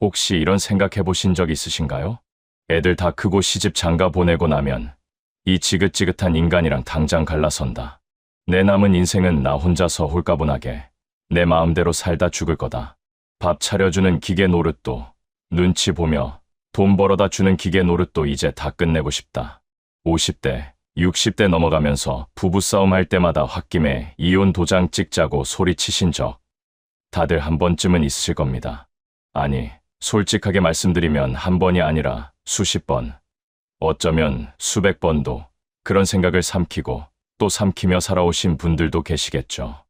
혹시 이런 생각해 보신 적 있으신가요? 애들 다 크고 시집 장가 보내고 나면 이 지긋지긋한 인간이랑 당장 갈라선다. 내 남은 인생은 나 혼자서 홀가분하게 내 마음대로 살다 죽을 거다. 밥 차려주는 기계 노릇도, 눈치 보며 돈 벌어다 주는 기계 노릇도 이제 다 끝내고 싶다. 50대, 60대 넘어가면서 부부싸움 할 때마다 홧김에 이혼 도장 찍자고 소리치신 적 다들 한 번쯤은 있으실 겁니다. 아니, 솔직하게 말씀드리면 한 번이 아니라 수십 번, 어쩌면 수백 번도 그런 생각을 삼키고 또 삼키며 살아오신 분들도 계시겠죠.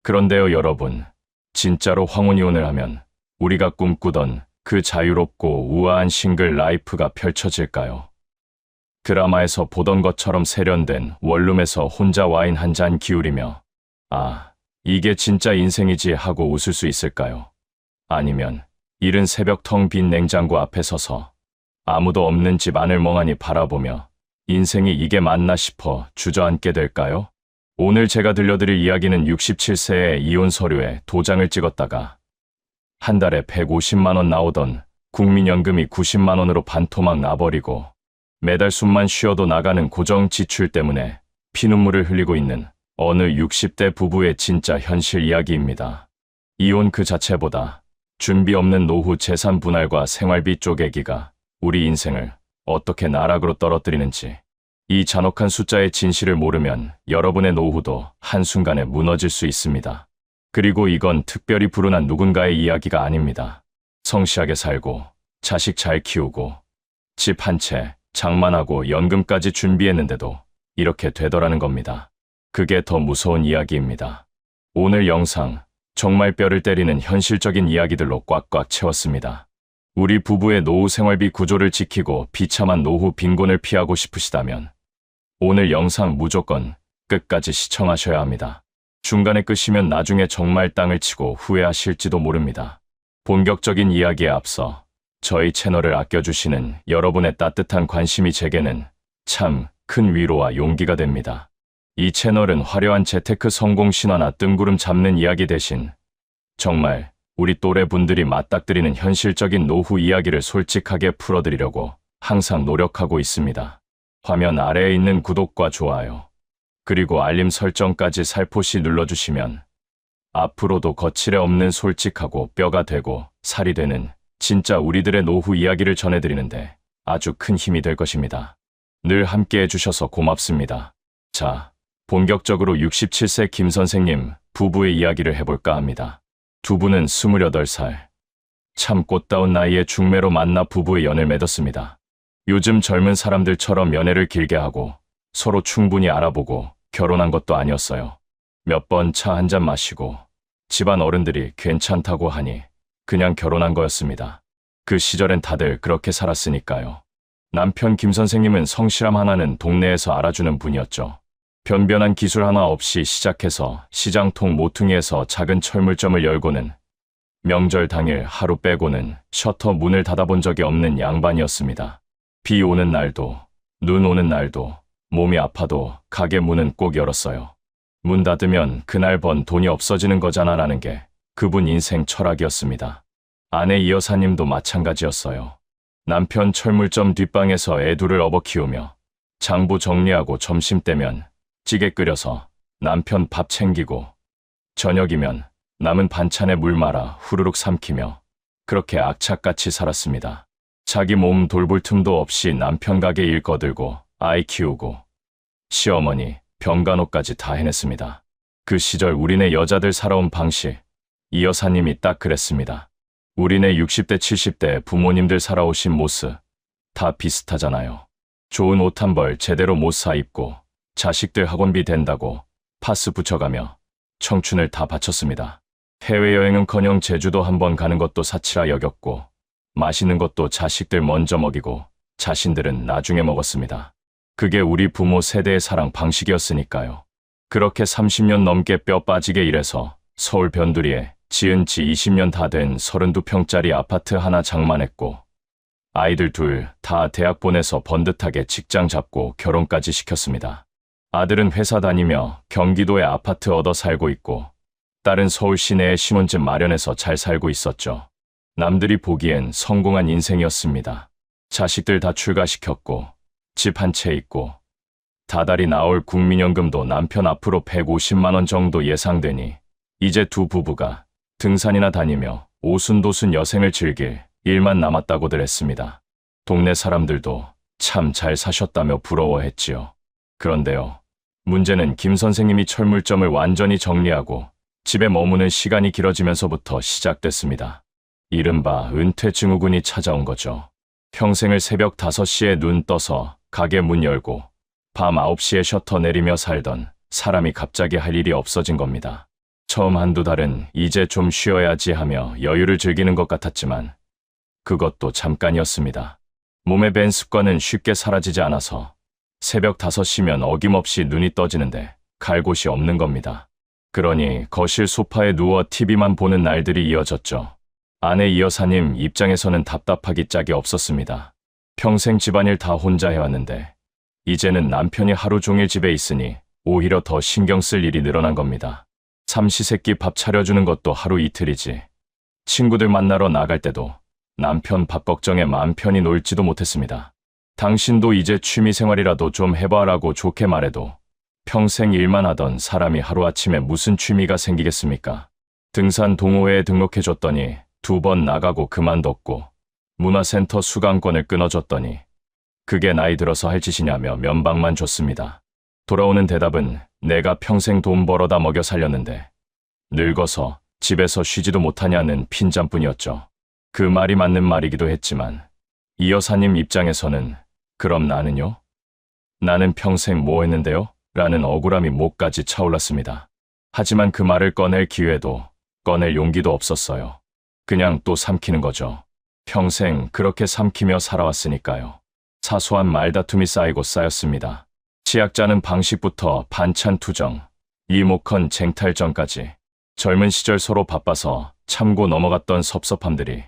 그런데요, 여러분, 진짜로 황혼이혼을 하면 우리가 꿈꾸던 그 자유롭고 우아한 싱글 라이프가 펼쳐질까요? 드라마에서 보던 것처럼 세련된 원룸에서 혼자 와인 한 잔 기울이며 아, 이게 진짜 인생이지 하고 웃을 수 있을까요? 아니면 이른 새벽 텅 빈 냉장고 앞에 서서 아무도 없는 집 안을 멍하니 바라보며 인생이 이게 맞나 싶어 주저앉게 될까요? 오늘 제가 들려드릴 이야기는 67세의 이혼 서류에 도장을 찍었다가 한 달에 150만 원 나오던 국민연금이 90만 원으로 반토막 나버리고 매달 숨만 쉬어도 나가는 고정 지출 때문에 피눈물을 흘리고 있는 어느 60대 부부의 진짜 현실 이야기입니다. 이혼 그 자체보다 준비 없는 노후 재산 분할과 생활비 쪼개기가 우리 인생을 어떻게 나락으로 떨어뜨리는지, 이 잔혹한 숫자의 진실을 모르면 여러분의 노후도 한순간에 무너질 수 있습니다. 그리고 이건 특별히 불운한 누군가의 이야기가 아닙니다. 성실하게 살고 자식 잘 키우고 집 한 채 장만하고 연금까지 준비했는데도 이렇게 되더라는 겁니다. 그게 더 무서운 이야기입니다. 오늘 영상 정말 뼈를 때리는 현실적인 이야기들로 꽉꽉 채웠습니다. 우리 부부의 노후 생활비 구조를 지키고 비참한 노후 빈곤을 피하고 싶으시다면 오늘 영상 무조건 끝까지 시청하셔야 합니다. 중간에 끄시면 나중에 정말 땅을 치고 후회하실지도 모릅니다. 본격적인 이야기에 앞서 저희 채널을 아껴주시는 여러분의 따뜻한 관심이 제게는 참 큰 위로와 용기가 됩니다. 이 채널은 화려한 재테크 성공 신화나 뜬구름 잡는 이야기 대신 정말 우리 또래 분들이 맞닥뜨리는 현실적인 노후 이야기를 솔직하게 풀어드리려고 항상 노력하고 있습니다. 화면 아래에 있는 구독과 좋아요, 그리고 알림 설정까지 살포시 눌러주시면 앞으로도 거칠에 없는 솔직하고 뼈가 되고 살이 되는 진짜 우리들의 노후 이야기를 전해드리는데 아주 큰 힘이 될 것입니다. 늘 함께 해주셔서 고맙습니다. 자, 본격적으로 67세 김 선생님 부부의 이야기를 해볼까 합니다. 두 분은 28살, 참 꽃다운 나이에 중매로 만나 부부의 연을 맺었습니다. 요즘 젊은 사람들처럼 연애를 길게 하고 서로 충분히 알아보고 결혼한 것도 아니었어요. 몇 번 차 한 잔 마시고 집안 어른들이 괜찮다고 하니 그냥 결혼한 거였습니다. 그 시절엔 다들 그렇게 살았으니까요. 남편 김 선생님은 성실함 하나는 동네에서 알아주는 분이었죠. 변변한 기술 하나 없이 시작해서 시장통 모퉁이에서 작은 철물점을 열고는 명절 당일 하루 빼고는 셔터 문을 닫아본 적이 없는 양반이었습니다. 비 오는 날도 눈 오는 날도 몸이 아파도 가게 문은 꼭 열었어요. 문 닫으면 그날 번 돈이 없어지는 거잖아라는 게 그분 인생 철학이었습니다. 아내 이 여사님도 마찬가지였어요. 남편 철물점 뒷방에서 애 둘을 업어 키우며 장부 정리하고 점심때면 찌개 끓여서 남편 밥 챙기고 저녁이면 남은 반찬에 물 말아 후루룩 삼키며 그렇게 악착같이 살았습니다. 자기 몸 돌볼 틈도 없이 남편 가게 일 거들고 아이 키우고 시어머니, 병간호까지 다 해냈습니다. 그 시절 우리네 여자들 살아온 방식, 이 여사님이 딱 그랬습니다. 우리네 60대, 70대 부모님들 살아오신 모습 다 비슷하잖아요. 좋은 옷 한 벌 제대로 못 사 입고 자식들 학원비 된다고 파스 붙여가며 청춘을 다 바쳤습니다. 해외여행은커녕 제주도 한번 가는 것도 사치라 여겼고 맛있는 것도 자식들 먼저 먹이고 자신들은 나중에 먹었습니다. 그게 우리 부모 세대의 사랑 방식이었으니까요. 그렇게 30년 넘게 뼈 빠지게 일해서 서울 변두리에 지은 지 20년 다 된 32평짜리 아파트 하나 장만했고 아이들 둘 다 대학 보내서 번듯하게 직장 잡고 결혼까지 시켰습니다. 아들은 회사 다니며 경기도에 아파트 얻어 살고 있고 딸은 서울 시내에 신혼집 마련해서 잘 살고 있었죠. 남들이 보기엔 성공한 인생이었습니다. 자식들 다 출가시켰고 집 한 채 있고 다달이 나올 국민연금도 남편 앞으로 150만 원 정도 예상되니 이제 두 부부가 등산이나 다니며 오순도순 여생을 즐길 일만 남았다고들 했습니다. 동네 사람들도 참 잘 사셨다며 부러워했지요. 그런데요. 문제는 김 선생님이 철물점을 완전히 정리하고 집에 머무는 시간이 길어지면서부터 시작됐습니다. 이른바 은퇴 증후군이 찾아온 거죠. 평생을 새벽 5시에 눈 떠서 가게 문 열고 밤 9시에 셔터 내리며 살던 사람이 갑자기 할 일이 없어진 겁니다. 처음 한두 달은 이제 좀 쉬어야지 하며 여유를 즐기는 것 같았지만 그것도 잠깐이었습니다. 몸에 밴 습관은 쉽게 사라지지 않아서 새벽 5시면 어김없이 눈이 떠지는데 갈 곳이 없는 겁니다. 그러니 거실 소파에 누워 TV만 보는 날들이 이어졌죠. 아내 이 여사님 입장에서는 답답하기 짝이 없었습니다. 평생 집안일 다 혼자 해왔는데 이제는 남편이 하루 종일 집에 있으니 오히려 더 신경 쓸 일이 늘어난 겁니다. 삼시세끼 밥 차려주는 것도 하루 이틀이지. 친구들 만나러 나갈 때도 남편 밥 걱정에 마음 편히 놀지도 못했습니다. 당신도 이제 취미생활이라도 좀 해봐라고 좋게 말해도 평생 일만 하던 사람이 하루아침에 무슨 취미가 생기겠습니까? 등산 동호회에 등록해줬더니 2번 나가고 그만뒀고 문화센터 수강권을 끊어줬더니 그게 나이 들어서 할 짓이냐며 면박만 줬습니다. 돌아오는 대답은 내가 평생 돈 벌어다 먹여 살렸는데 늙어서 집에서 쉬지도 못하냐는 핀잔뿐이었죠. 그 말이 맞는 말이기도 했지만 이 여사님 입장에서는 그럼 나는요? 나는 평생 뭐 했는데요? 라는 억울함이 목까지 차올랐습니다. 하지만 그 말을 꺼낼 기회도 꺼낼 용기도 없었어요. 그냥 또 삼키는 거죠. 평생 그렇게 삼키며 살아왔으니까요. 사소한 말다툼이 쌓이고 쌓였습니다. 치약 짜는 방식부터 반찬 투정, 이모컨 쟁탈전까지 젊은 시절 서로 바빠서 참고 넘어갔던 섭섭함들이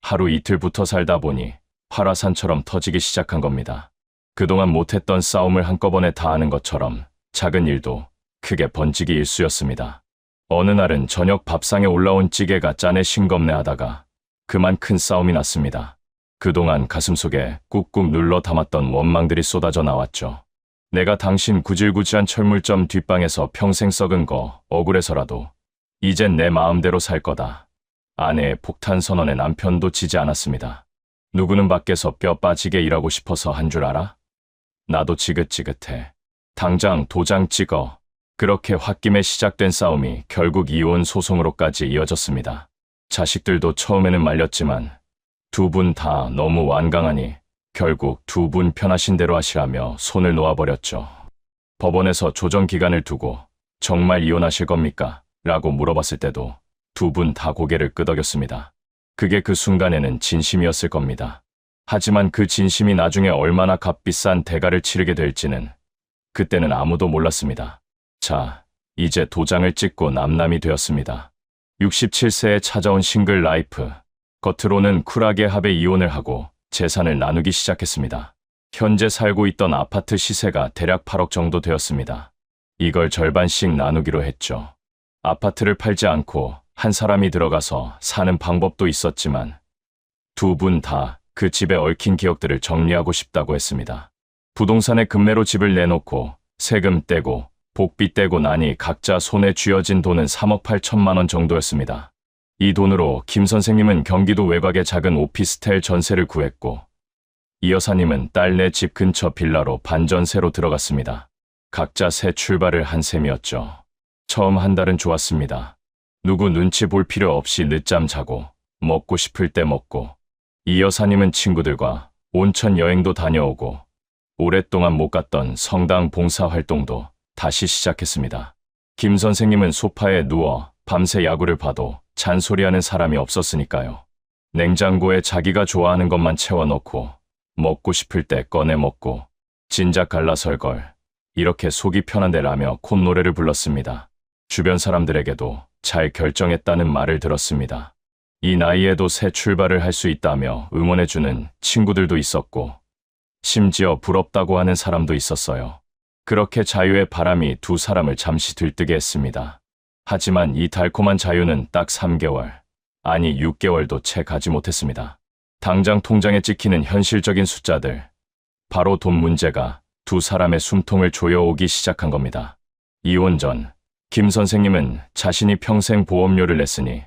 하루 이틀 붙어 살다 보니 화라산처럼 터지기 시작한 겁니다. 그동안 못했던 싸움을 한꺼번에 다 하는 것처럼 작은 일도 크게 번지기 일쑤였습니다. 어느 날은 저녁 밥상에 올라온 찌개가 짠에 싱겁네 하다가 그만 큰 싸움이 났습니다. 그동안 가슴속에 꾹꾹 눌러 담았던 원망들이 쏟아져 나왔죠. 내가 당신 구질구질한 철물점 뒷방에서 평생 썩은 거 억울해서라도 이젠 내 마음대로 살 거다. 아내의 폭탄 선언에 남편도 지지 않았습니다. 누구는 밖에서 뼈 빠지게 일하고 싶어서 한 줄 알아? 나도 지긋지긋해. 당장 도장 찍어. 그렇게 홧김에 시작된 싸움이 결국 이혼 소송으로까지 이어졌습니다. 자식들도 처음에는 말렸지만 두 분 다 너무 완강하니 결국 두 분 편하신 대로 하시라며 손을 놓아버렸죠. 법원에서 조정 기간을 두고 정말 이혼하실 겁니까? 라고 물어봤을 때도 두 분 다 고개를 끄덕였습니다. 그게 그 순간에는 진심이었을 겁니다. 하지만 그 진심이 나중에 얼마나 값비싼 대가를 치르게 될지는 그때는 아무도 몰랐습니다. 자, 이제 도장을 찍고 남남이 되었습니다. 67세에 찾아온 싱글 라이프. 겉으로는 쿨하게 합의 이혼을 하고 재산을 나누기 시작했습니다. 현재 살고 있던 아파트 시세가 대략 8억 정도 되었습니다. 이걸 절반씩 나누기로 했죠. 아파트를 팔지 않고 한 사람이 들어가서 사는 방법도 있었지만 두 분 다 그 집에 얽힌 기억들을 정리하고 싶다고 했습니다. 부동산에 금매로 집을 내놓고 세금 떼고 복비 떼고 나니 각자 손에 쥐어진 돈은 3억 8천만 원 정도였습니다. 이 돈으로 김 선생님은 경기도 외곽의 작은 오피스텔 전세를 구했고 이 여사님은 딸네 집 근처 빌라로 반전세로 들어갔습니다. 각자 새 출발을 한 셈이었죠. 처음 한 달은 좋았습니다. 누구 눈치 볼 필요 없이 늦잠 자고 먹고 싶을 때 먹고 이 여사님은 친구들과 온천 여행도 다녀오고 오랫동안 못 갔던 성당 봉사활동도 다시 시작했습니다. 김 선생님은 소파에 누워 밤새 야구를 봐도 잔소리하는 사람이 없었으니까요. 냉장고에 자기가 좋아하는 것만 채워넣고 먹고 싶을 때 꺼내 먹고 진작 갈라설 걸 이렇게 속이 편한데 라며 콧노래를 불렀습니다. 주변 사람들에게도 잘 결정했다는 말을 들었습니다. 이 나이에도 새 출발을 할 수 있다며 응원해주는 친구들도 있었고 심지어 부럽다고 하는 사람도 있었어요. 그렇게 자유의 바람이 두 사람을 잠시 들뜨게 했습니다. 하지만 이 달콤한 자유는 딱 3개월, 아니 6개월도 채 가지 못했습니다. 당장 통장에 찍히는 현실적인 숫자들, 바로 돈 문제가 두 사람의 숨통을 조여오기 시작한 겁니다. 이혼 전 김 선생님은 자신이 평생 보험료를 냈으니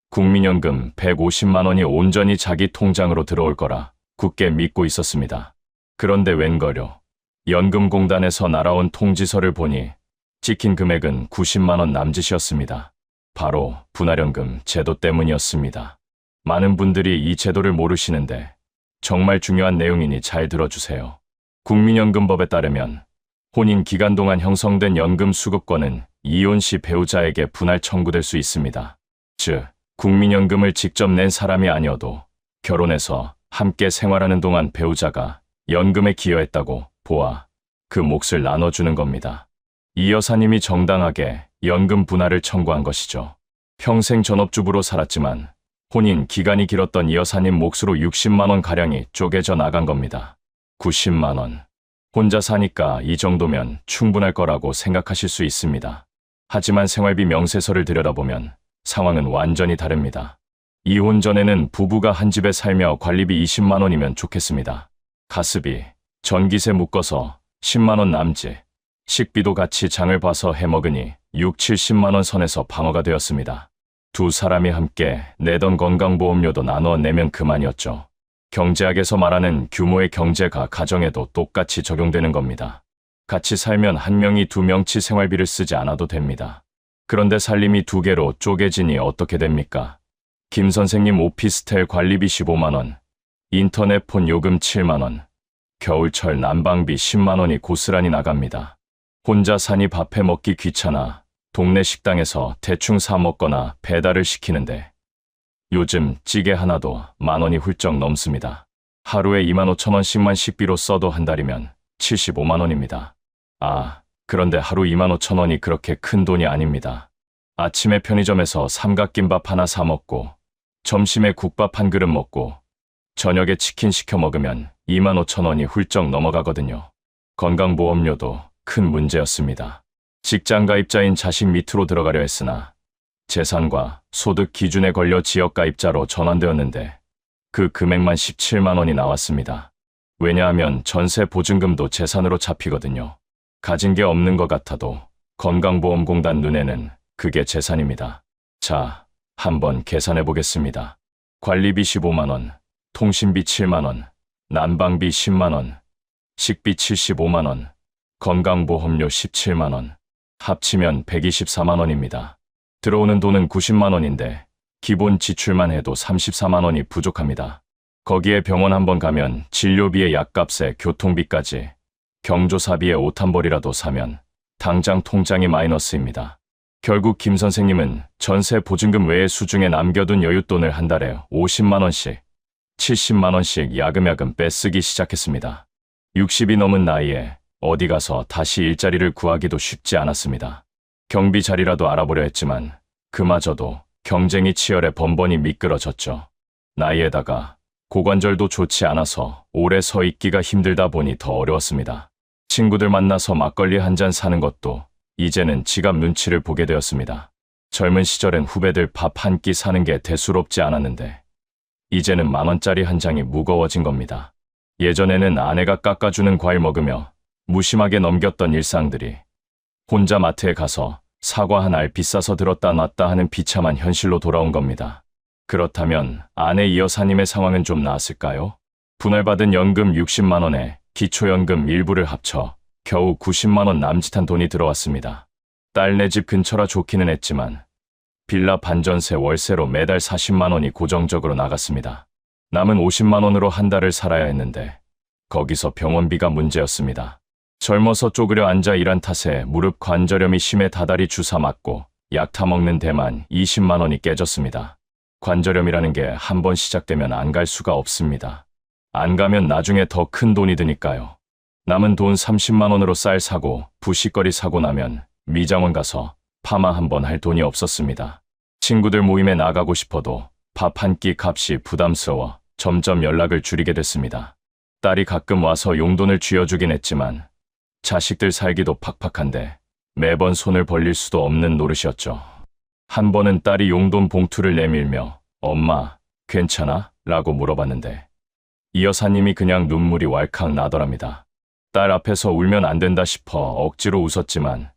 국민연금 150만 원이 온전히 자기 통장으로 들어올 거라 굳게 믿고 있었습니다. 그런데 웬걸요. 연금공단에서 날아온 통지서를 보니 찍힌 금액은 90만 원 남짓이었습니다. 바로 분할연금 제도 때문이었습니다. 많은 분들이 이 제도를 모르시는데 정말 중요한 내용이니 잘 들어주세요. 국민연금법에 따르면 혼인 기간 동안 형성된 연금 수급권은 이혼 시 배우자에게 분할 청구될 수 있습니다. 즉, 국민연금을 직접 낸 사람이 아니어도 결혼해서 함께 생활하는 동안 배우자가 연금에 기여했다고 보아 그 몫을 나눠주는 겁니다. 이 여사님이 정당하게 연금 분할을 청구한 것이죠. 평생 전업주부로 살았지만 혼인 기간이 길었던 이 여사님 몫으로 60만 원가량이 쪼개져 나간 겁니다. 90만 원. 혼자 사니까 이 정도면 충분할 거라고 생각하실 수 있습니다. 하지만 생활비 명세서를 들여다보면 상황은 완전히 다릅니다. 이혼 전에는 부부가 한 집에 살며 관리비 20만 원이면 좋겠습니다. 가스비, 전기세 묶어서 10만 원 남짓, 식비도 같이 장을 봐서 해먹으니 6, 70만 원 선에서 방어가 되었습니다. 두 사람이 함께 내던 건강보험료도 나눠 내면 그만이었죠. 경제학에서 말하는 규모의 경제가 가정에도 똑같이 적용되는 겁니다. 같이 살면 한 명이 두 명치 생활비를 쓰지 않아도 됩니다. 그런데 살림이 두 개로 쪼개지니 어떻게 됩니까? 김 선생님 오피스텔 관리비 15만 원, 인터넷 폰 요금 7만 원, 겨울철 난방비 10만 원이 고스란히 나갑니다. 혼자 사니 밥해 먹기 귀찮아 동네 식당에서 대충 사 먹거나 배달을 시키는데 요즘 찌개 하나도 만 원이 훌쩍 넘습니다. 하루에 2만 5천 원씩만 식비로 써도 한 달이면 75만 원입니다. 그런데 하루 2만 5천 원이 그렇게 큰 돈이 아닙니다. 아침에 편의점에서 삼각김밥 하나 사 먹고 점심에 국밥 한 그릇 먹고 저녁에 치킨 시켜 먹으면 2만 5천 원이 훌쩍 넘어가거든요. 건강보험료도 큰 문제였습니다. 직장가입자인 자식 밑으로 들어가려 했으나 재산과 소득 기준에 걸려 지역가입자로 전환되었는데 그 금액만 17만 원이 나왔습니다. 왜냐하면 전세 보증금도 재산으로 잡히거든요. 가진 게 없는 것 같아도 건강보험공단 눈에는 그게 재산입니다. 자, 한번 계산해 보겠습니다. 관리비 15만 원, 통신비 7만 원, 난방비 10만 원, 식비 75만 원, 건강보험료 17만 원, 합치면 124만 원입니다. 들어오는 돈은 90만 원인데 기본 지출만 해도 34만 원이 부족합니다. 거기에 병원 한번 가면 진료비에 약값에 교통비까지 경조사비에 옷 한 벌이라도 사면 당장 통장이 마이너스입니다. 결국 김 선생님은 전세 보증금 외에 수중에 남겨둔 여윳돈을 한 달에 50만 원씩, 70만 원씩 야금야금 빼쓰기 시작했습니다. 60이 넘은 나이에 어디 가서 다시 일자리를 구하기도 쉽지 않았습니다. 경비 자리라도 알아보려 했지만 그마저도 경쟁이 치열해 번번이 미끄러졌죠. 나이에다가 고관절도 좋지 않아서 오래 서 있기가 힘들다 보니 더 어려웠습니다. 친구들 만나서 막걸리 한 잔 사는 것도 이제는 지갑 눈치를 보게 되었습니다. 젊은 시절엔 후배들 밥 한 끼 사는 게 대수롭지 않았는데 이제는 만 원짜리 한 장이 무거워진 겁니다. 예전에는 아내가 깎아주는 과일 먹으며 무심하게 넘겼던 일상들이 혼자 마트에 가서 사과 한 알 비싸서 들었다 놨다 하는 비참한 현실로 돌아온 겁니다. 그렇다면 아내 이 여사님의 상황은 좀 나았을까요? 분할받은 연금 60만 원에 기초연금 일부를 합쳐 겨우 90만 원 남짓한 돈이 들어왔습니다. 딸네 집 근처라 좋기는 했지만 빌라 반전세 월세로 매달 40만 원이 고정적으로 나갔습니다. 남은 50만 원으로 한 달을 살아야 했는데 거기서 병원비가 문제였습니다. 젊어서 쪼그려 앉아 일한 탓에 무릎 관절염이 심해 다다리 주사 맞고 약 타먹는 데만 20만 원이 깨졌습니다. 관절염이라는 게 한 번 시작되면 안 갈 수가 없습니다. 안 가면 나중에 더 큰 돈이 드니까요. 남은 돈 30만 원으로 쌀 사고 부싯거리 사고 나면 미장원 가서 파마 한 번 할 돈이 없었습니다. 친구들 모임에 나가고 싶어도 밥 한 끼 값이 부담스러워 점점 연락을 줄이게 됐습니다. 딸이 가끔 와서 용돈을 쥐어주긴 했지만 자식들 살기도 팍팍한데 매번 손을 벌릴 수도 없는 노릇이었죠. 한 번은 딸이 용돈 봉투를 내밀며 엄마, 괜찮아? 라고 물어봤는데 이 여사님이 그냥 눈물이 왈칵 나더랍니다. 딸 앞에서 울면 안 된다 싶어 억지로 웃었지만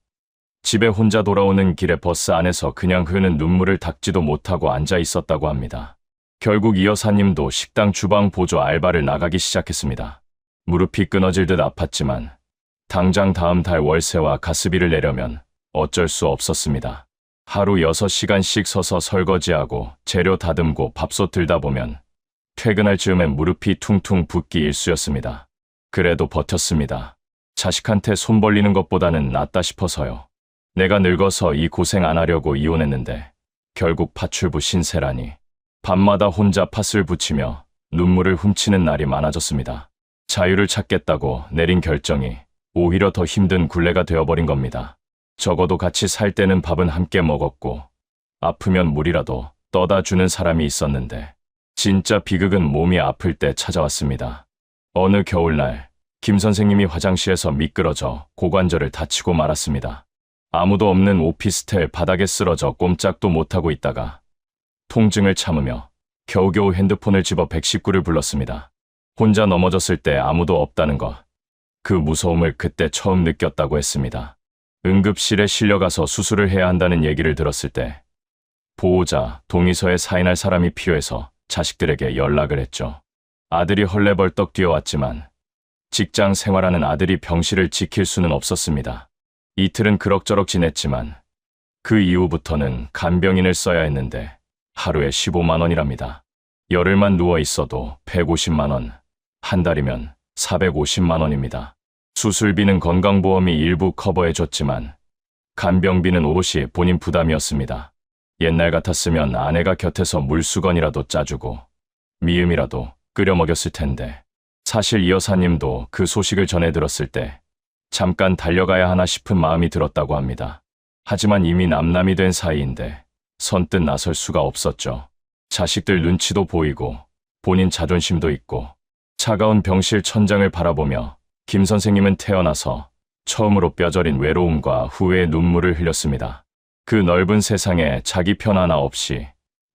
집에 혼자 돌아오는 길에 버스 안에서 그냥 흐르는 눈물을 닦지도 못하고 앉아 있었다고 합니다. 결국 이 여사님도 식당 주방 보조 알바를 나가기 시작했습니다. 무릎이 끊어질 듯 아팠지만 당장 다음 달 월세와 가스비를 내려면 어쩔 수 없었습니다. 하루 6시간씩 서서 설거지하고 재료 다듬고 밥솥 들다 보면 퇴근할 즈음엔 무릎이 퉁퉁 붓기 일쑤였습니다. 그래도 버텼습니다. 자식한테 손 벌리는 것보다는 낫다 싶어서요. 내가 늙어서 이 고생 안 하려고 이혼했는데 결국 파출부 신세라니. 밤마다 혼자 팥을 붙이며 눈물을 훔치는 날이 많아졌습니다. 자유를 찾겠다고 내린 결정이 오히려 더 힘든 굴레가 되어버린 겁니다. 적어도 같이 살 때는 밥은 함께 먹었고 아프면 물이라도 떠다 주는 사람이 있었는데 진짜 비극은 몸이 아플 때 찾아왔습니다. 어느 겨울날 김 선생님이 화장실에서 미끄러져 고관절을 다치고 말았습니다. 아무도 없는 오피스텔 바닥에 쓰러져 꼼짝도 못하고 있다가 통증을 참으며 겨우겨우 핸드폰을 집어 119를 불렀습니다. 혼자 넘어졌을 때 아무도 없다는 것, 그 무서움을 그때 처음 느꼈다고 했습니다. 응급실에 실려가서 수술을 해야 한다는 얘기를 들었을 때 보호자, 동의서에 사인할 사람이 필요해서 자식들에게 연락을 했죠. 아들이 헐레벌떡 뛰어왔지만 직장 생활하는 아들이 병실을 지킬 수는 없었습니다. 이틀은 그럭저럭 지냈지만 그 이후부터는 간병인을 써야 했는데 하루에 15만 원이랍니다. 열흘만 누워 있어도 150만 원, 한 달이면 450만 원입니다. 수술비는 건강보험이 일부 커버해줬지만 간병비는 오롯이 본인 부담이었습니다. 옛날 같았으면 아내가 곁에서 물수건이라도 짜주고 미음이라도 끓여 먹였을 텐데 사실 이 여사님도 그 소식을 전해 들었을 때 잠깐 달려가야 하나 싶은 마음이 들었다고 합니다. 하지만 이미 남남이 된 사이인데 선뜻 나설 수가 없었죠. 자식들 눈치도 보이고 본인 자존심도 있고 차가운 병실 천장을 바라보며 김 선생님은 태어나서 처음으로 뼈저린 외로움과 후회의 눈물을 흘렸습니다. 그 넓은 세상에 자기 편 하나 없이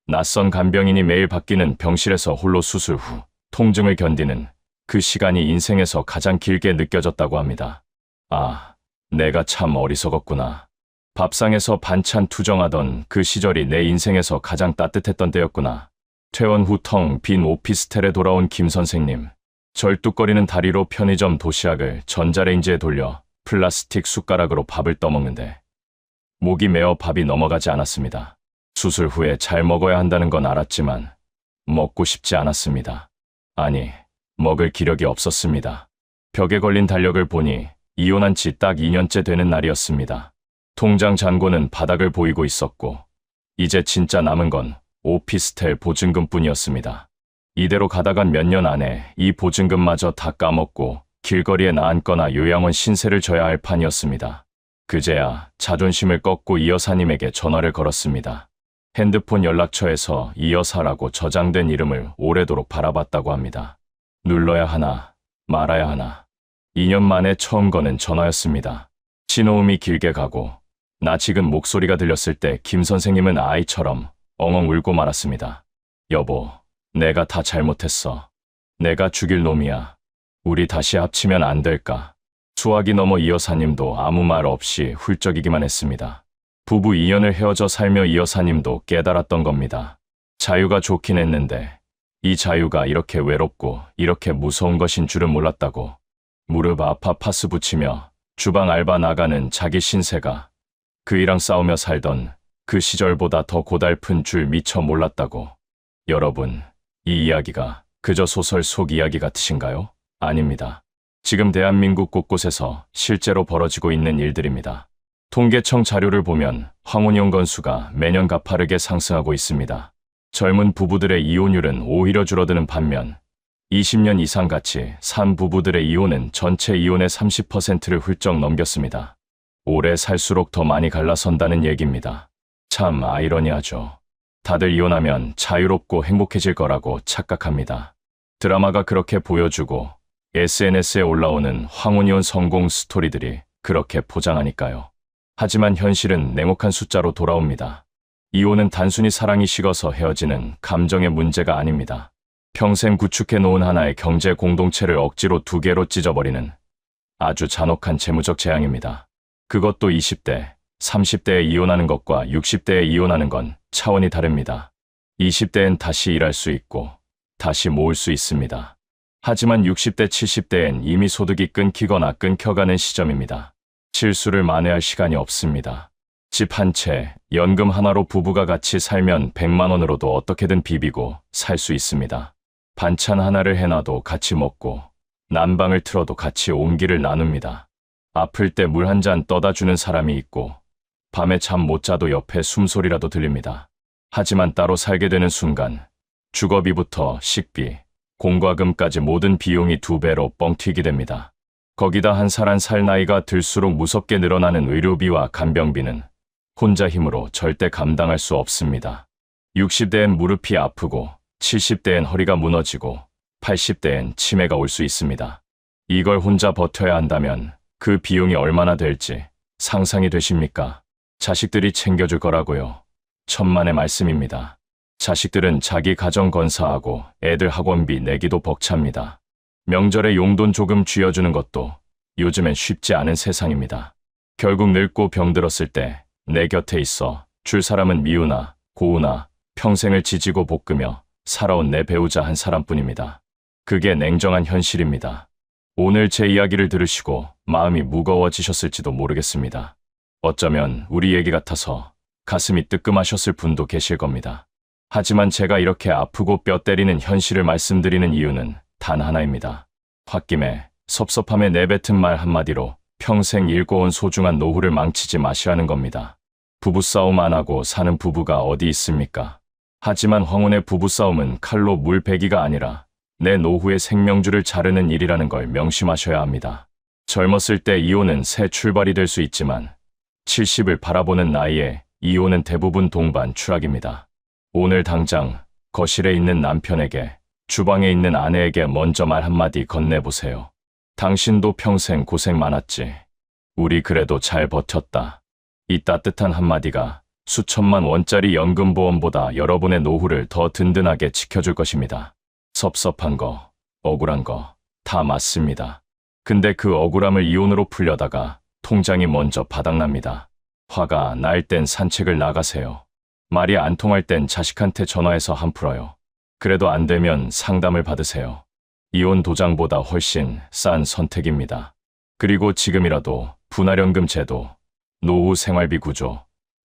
낯선 간병인이 매일 바뀌는 병실에서 홀로 수술 후 통증을 견디는 그 시간이 인생에서 가장 길게 느껴졌다고 합니다. 아, 내가 참 어리석었구나. 밥상에서 반찬 투정하던 그 시절이 내 인생에서 가장 따뜻했던 때였구나. 퇴원 후 텅 빈 오피스텔에 돌아온 김 선생님. 절뚝거리는 다리로 편의점 도시락을 전자레인지에 돌려 플라스틱 숟가락으로 밥을 떠먹는데 목이 메어 밥이 넘어가지 않았습니다. 수술 후에 잘 먹어야 한다는 건 알았지만 먹고 싶지 않았습니다. 아니, 먹을 기력이 없었습니다. 벽에 걸린 달력을 보니 이혼한 지 딱 2년째 되는 날이었습니다. 통장 잔고는 바닥을 보이고 있었고 이제 진짜 남은 건 오피스텔 보증금뿐이었습니다. 이대로 가다간 몇 년 안에 이 보증금마저 다 까먹고 길거리에 나앉거나 요양원 신세를 져야 할 판이었습니다. 그제야 자존심을 꺾고 이 여사님에게 전화를 걸었습니다. 핸드폰 연락처에서 이 여사라고 저장된 이름을 오래도록 바라봤다고 합니다. 눌러야 하나 말아야 하나. 2년 만에 처음 거는 전화였습니다. 신호음이 길게 가고 나 지금 목소리가 들렸을 때 김 선생님은 아이처럼 엉엉 울고 말았습니다. 여보, 내가 다 잘못했어. 내가 죽일 놈이야. 우리 다시 합치면 안 될까? 수화기 넘어 이 여사님도 아무 말 없이 훌쩍이기만 했습니다. 부부 2년을 헤어져 살며 이 여사님도 깨달았던 겁니다. 자유가 좋긴 했는데 이 자유가 이렇게 외롭고 이렇게 무서운 것인 줄은 몰랐다고. 무릎 아파 파스 붙이며 주방 알바 나가는 자기 신세가 그이랑 싸우며 살던 그 시절보다 더 고달픈 줄 미처 몰랐다고. 여러분, 이 이야기가 그저 소설 속 이야기 같으신가요? 아닙니다. 지금 대한민국 곳곳에서 실제로 벌어지고 있는 일들입니다. 통계청 자료를 보면 황혼이혼 건수가 매년 가파르게 상승하고 있습니다. 젊은 부부들의 이혼율은 오히려 줄어드는 반면 20년 이상 같이 산 부부들의 이혼은 전체 이혼의 30%를 훌쩍 넘겼습니다. 오래 살수록 더 많이 갈라선다는 얘기입니다. 참 아이러니하죠. 다들 이혼하면 자유롭고 행복해질 거라고 착각합니다. 드라마가 그렇게 보여주고 SNS에 올라오는 황혼이혼 성공 스토리들이 그렇게 포장하니까요. 하지만 현실은 냉혹한 숫자로 돌아옵니다. 이혼은 단순히 사랑이 식어서 헤어지는 감정의 문제가 아닙니다. 평생 구축해 놓은 하나의 경제 공동체를 억지로 두 개로 찢어버리는 아주 잔혹한 재무적 재앙입니다. 그것도 20대, 30대에 이혼하는 것과 60대에 이혼하는 건 차원이 다릅니다. 20대엔 다시 일할 수 있고 다시 모을 수 있습니다. 하지만 60대, 70대엔 이미 소득이 끊기거나 끊겨가는 시점입니다. 실수를 만회할 시간이 없습니다. 집 한 채, 연금 하나로 부부가 같이 살면 100만 원으로도 어떻게든 비비고 살 수 있습니다. 반찬 하나를 해놔도 같이 먹고 난방을 틀어도 같이 온기를 나눕니다. 아플 때 물 한 잔 떠다 주는 사람이 있고 밤에 잠 못 자도 옆에 숨소리라도 들립니다. 하지만 따로 살게 되는 순간 주거비부터 식비, 공과금까지 모든 비용이 2배로 뻥튀기 됩니다. 거기다 한 살 한 살 나이가 들수록 무섭게 늘어나는 의료비와 간병비는 혼자 힘으로 절대 감당할 수 없습니다. 60대엔 무릎이 아프고 70대엔 허리가 무너지고 80대엔 치매가 올 수 있습니다. 이걸 혼자 버텨야 한다면 그 비용이 얼마나 될지 상상이 되십니까? 자식들이 챙겨줄 거라고요. 천만의 말씀입니다. 자식들은 자기 가정 건사하고 애들 학원비 내기도 벅찹니다. 명절에 용돈 조금 쥐어주는 것도 요즘엔 쉽지 않은 세상입니다. 결국 늙고 병들었을 때 내 곁에 있어 줄 사람은 미우나 고우나 평생을 지지고 볶으며 살아온 내 배우자 한 사람뿐입니다. 그게 냉정한 현실입니다. 오늘 제 이야기를 들으시고 마음이 무거워지셨을지도 모르겠습니다. 어쩌면 우리 얘기 같아서 가슴이 뜨끔하셨을 분도 계실 겁니다. 하지만 제가 이렇게 아프고 뼈 때리는 현실을 말씀드리는 이유는 단 하나입니다. 홧김에 섭섭함에 내뱉은 말 한마디로 평생 일궈온 소중한 노후를 망치지 마시라는 겁니다. 부부싸움 안 하고 사는 부부가 어디 있습니까? 하지만 황혼의 부부싸움은 칼로 물 베기가 아니라 내 노후의 생명줄을 자르는 일이라는 걸 명심하셔야 합니다. 젊었을 때 이혼은 새 출발이 될 수 있지만 70을 바라보는 나이에 이혼은 대부분 동반 추락입니다. 오늘 당장 거실에 있는 남편에게, 주방에 있는 아내에게 먼저 말 한마디 건네보세요. 당신도 평생 고생 많았지. 우리 그래도 잘 버텼다. 이 따뜻한 한마디가 수천만 원짜리 연금보험보다 여러분의 노후를 더 든든하게 지켜줄 것입니다. 섭섭한 거, 억울한 거 다 맞습니다. 근데 그 억울함을 이혼으로 풀려다가 통장이 먼저 바닥납니다. 화가 날 땐 산책을 나가세요. 말이 안 통할 땐 자식한테 전화해서 한 풀어요. 그래도 안 되면 상담을 받으세요. 이혼 도장보다 훨씬 싼 선택입니다. 그리고 지금이라도 분할연금 제도, 노후 생활비 구조,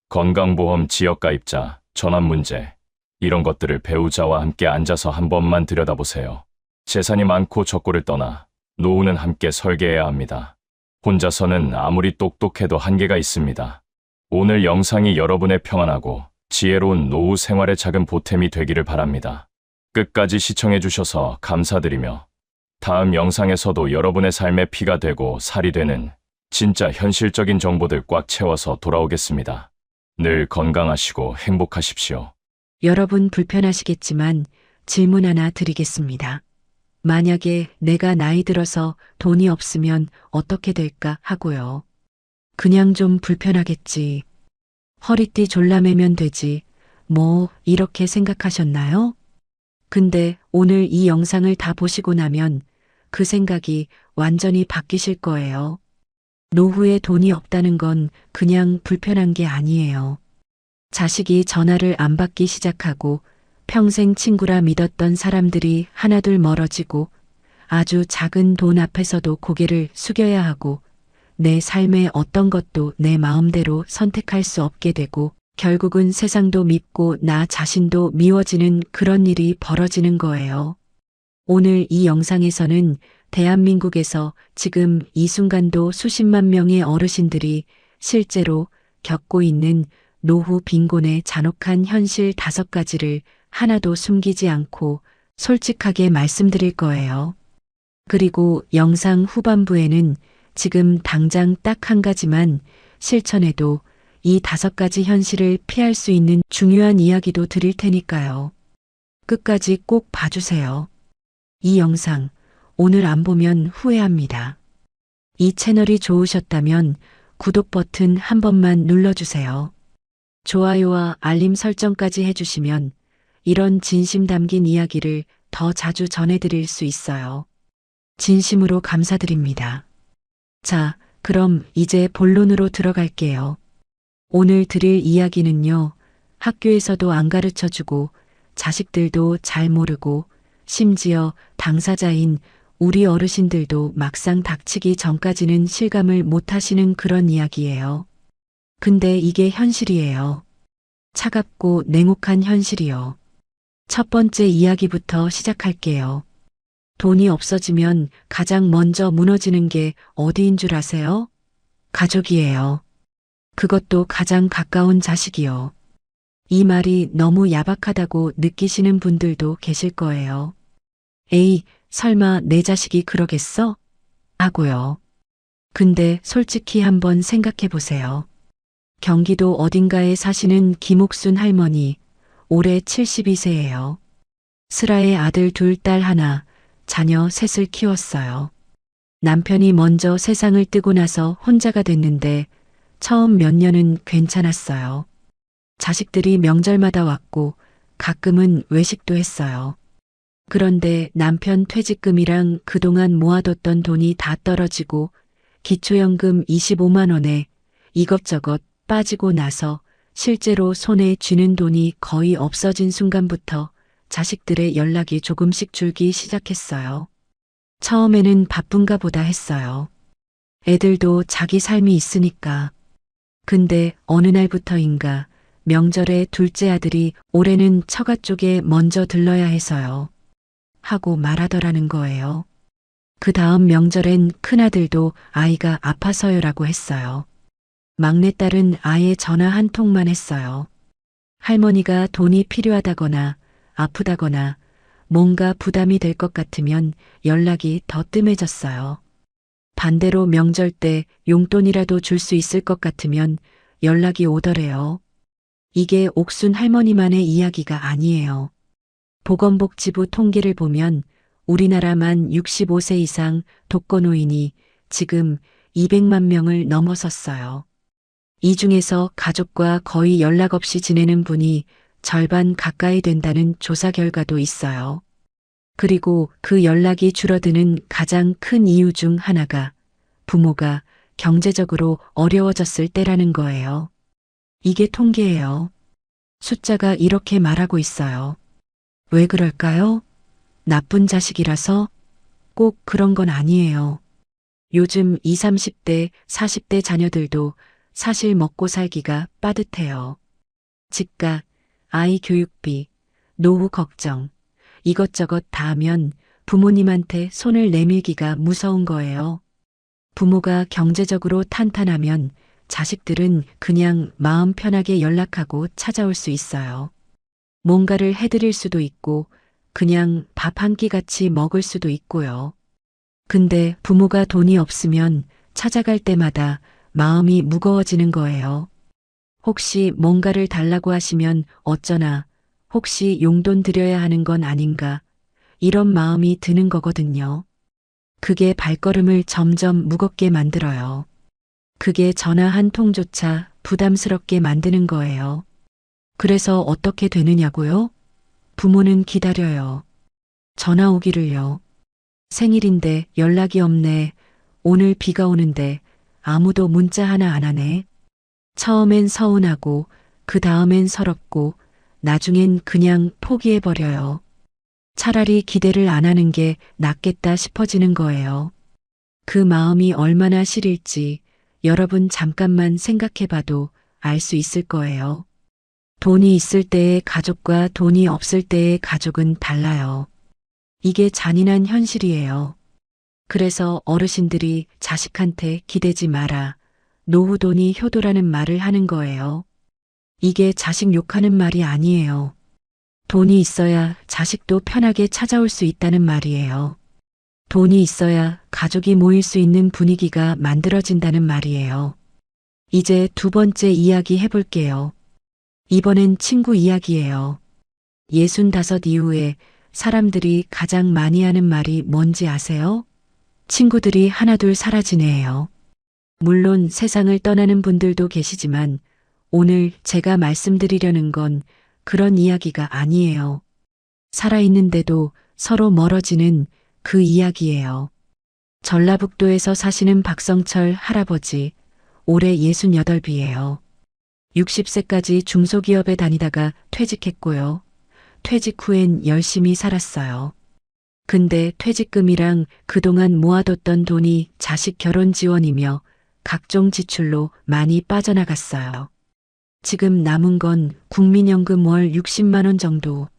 건강보험 지역가입자, 전환 문제, 이런 것들을 배우자와 함께 앉아서 한 번만 들여다보세요. 재산이 많고 적고를 떠나 노후는 함께 설계해야 합니다. 혼자서는 아무리 똑똑해도 한계가 있습니다. 오늘 영상이 여러분의 평안하고 지혜로운 노후 생활의 작은 보탬이 되기를 바랍니다. 끝까지 시청해주셔서 감사드리며 다음 영상에서도 여러분의 삶의 피가 되고 살이 되는 진짜 현실적인 정보들 꽉 채워서 돌아오겠습니다. 늘 건강하시고 행복하십시오. 여러분 불편하시겠지만 질문 하나 드리겠습니다. 만약에 내가 나이 들어서 돈이 없으면 어떻게 될까 하고요. 그냥 좀 불편하겠지. 허리띠 졸라매면 되지. 뭐 이렇게 생각하셨나요? 근데 오늘 이 영상을 다 보시고 나면 그 생각이 완전히 바뀌실 거예요. 노후에 돈이 없다는 건 그냥 불편한 게 아니에요. 자식이 전화를 안 받기 시작하고 평생 친구라 믿었던 사람들이 하나둘 멀어지고 아주 작은 돈 앞에서도 고개를 숙여야 하고 내 삶의 어떤 것도 내 마음대로 선택할 수 없게 되고 결국은 세상도 밉고 나 자신도 미워지는 그런 일이 벌어지는 거예요. 오늘 이 영상에서는 대한민국에서 지금 이 순간도 수십만 명의 어르신들이 실제로 겪고 있는 노후 빈곤의 잔혹한 현실 5가지를 하나도 숨기지 않고 솔직하게 말씀드릴 거예요. 그리고 영상 후반부에는 지금 당장 딱 한 가지만 실천해도 이 5가지 현실을 피할 수 있는 중요한 이야기도 드릴 테니까요. 끝까지 꼭 봐주세요. 이 영상 오늘 안 보면 후회합니다. 이 채널이 좋으셨다면 구독 버튼 한 번만 눌러주세요. 좋아요와 알림 설정까지 해주시면 이런 진심 담긴 이야기를 더 자주 전해드릴 수 있어요. 진심으로 감사드립니다. 자, 그럼 이제 본론으로 들어갈게요. 오늘 드릴 이야기는요, 학교에서도 안 가르쳐주고 자식들도 잘 모르고 심지어 당사자인 우리 어르신들도 막상 닥치기 전까지는 실감을 못 하시는 그런 이야기예요. 근데 이게 현실이에요. 차갑고 냉혹한 현실이요. 첫 번째 이야기부터 시작할게요. 돈이 없어지면 가장 먼저 무너지는 게 어디인 줄 아세요? 가족이에요. 그것도 가장 가까운 자식이요. 이 말이 너무 야박하다고 느끼시는 분들도 계실 거예요. 에이, 설마 내 자식이 그러겠어? 하고요. 근데 솔직히 한번 생각해 보세요. 경기도 어딘가에 사시는 김옥순 할머니, 올해 72세예요. 슬아의 아들 둘, 딸 하나, 자녀 셋을 키웠어요. 남편이 먼저 세상을 뜨고 나서 혼자가 됐는데 처음 몇 년은 괜찮았어요. 자식들이 명절마다 왔고 가끔은 외식도 했어요. 그런데 남편 퇴직금이랑 그동안 모아뒀던 돈이 다 떨어지고 기초연금 25만 원에 이것저것 빠지고 나서 실제로 손에 쥐는 돈이 거의 없어진 순간부터 자식들의 연락이 조금씩 줄기 시작했어요. 처음에는 바쁜가 보다 했어요. 애들도 자기 삶이 있으니까. 근데 어느 날부터인가 명절에 둘째 아들이 올해는 처가 쪽에 먼저 들러야 해서요. 하고 말하더라는 거예요. 그 다음 명절엔 큰아들도 아이가 아파서요라고 했어요. 막내딸은 아예 전화 한 통만 했어요. 할머니가 돈이 필요하다거나 아프다거나 뭔가 부담이 될 것 같으면 연락이 더 뜸해졌어요. 반대로 명절 때 용돈이라도 줄 수 있을 것 같으면 연락이 오더래요. 이게 옥순 할머니만의 이야기가 아니에요. 보건복지부 통계를 보면 우리나라만 65세 이상 독거노인이 지금 200만 명을 넘어섰어요. 이 중에서 가족과 거의 연락 없이 지내는 분이 절반 가까이 된다는 조사 결과도 있어요. 그리고 그 연락이 줄어드는 가장 큰 이유 중 하나가 부모가 경제적으로 어려워졌을 때라는 거예요. 이게 통계예요. 숫자가 이렇게 말하고 있어요. 왜 그럴까요? 나쁜 자식이라서? 꼭 그런 건 아니에요. 요즘 20, 30대, 40대 자녀들도 사실 먹고 살기가 빠듯해요. 집값, 아이 교육비, 노후 걱정, 이것저것 다 하면 부모님한테 손을 내밀기가 무서운 거예요. 부모가 경제적으로 탄탄하면 자식들은 그냥 마음 편하게 연락하고 찾아올 수 있어요. 뭔가를 해드릴 수도 있고 그냥 밥 한 끼 같이 먹을 수도 있고요. 근데 부모가 돈이 없으면 찾아갈 때마다 마음이 무거워지는 거예요. 혹시 뭔가를 달라고 하시면 어쩌나, 혹시 용돈 드려야 하는 건 아닌가, 이런 마음이 드는 거거든요. 그게 발걸음을 점점 무겁게 만들어요. 그게 전화 한 통조차 부담스럽게 만드는 거예요. 그래서 어떻게 되느냐고요? 부모는 기다려요. 전화 오기를요. 생일인데 연락이 없네. 오늘 비가 오는데 아무도 문자 하나 안 하네. 처음엔 서운하고 그 다음엔 서럽고 나중엔 그냥 포기해버려요. 차라리 기대를 안 하는 게 낫겠다 싶어지는 거예요. 그 마음이 얼마나 시릴지 여러분 잠깐만 생각해봐도 알 수 있을 거예요. 돈이 있을 때의 가족과 돈이 없을 때의 가족은 달라요. 이게 잔인한 현실이에요. 그래서 어르신들이 자식한테 기대지 마라. 노후 돈이 효도라는 말을 하는 거예요. 이게 자식 욕하는 말이 아니에요. 돈이 있어야 자식도 편하게 찾아올 수 있다는 말이에요. 돈이 있어야 가족이 모일 수 있는 분위기가 만들어진다는 말이에요. 이제 두 번째 이야기 해볼게요. 이번엔 친구 이야기예요. 65 이후에 사람들이 가장 많이 하는 말이 뭔지 아세요? 친구들이 하나둘 사라지네요. 물론 세상을 떠나는 분들도 계시지만 오늘 제가 말씀드리려는 건 그런 이야기가 아니에요. 살아있는데도 서로 멀어지는 그 이야기예요. 전라북도에서 사시는 박성철 할아버지, 올해 68이에요. 60세까지 중소기업에 다니다가 퇴직했고요. 퇴직 후엔 열심히 살았어요. 근데 퇴직금이랑 그동안 모아뒀던 돈이 자식 결혼 지원이며 각종 지출로 많이 빠져나갔어요. 지금 남은 건 국민연금 월 60만 원 정도.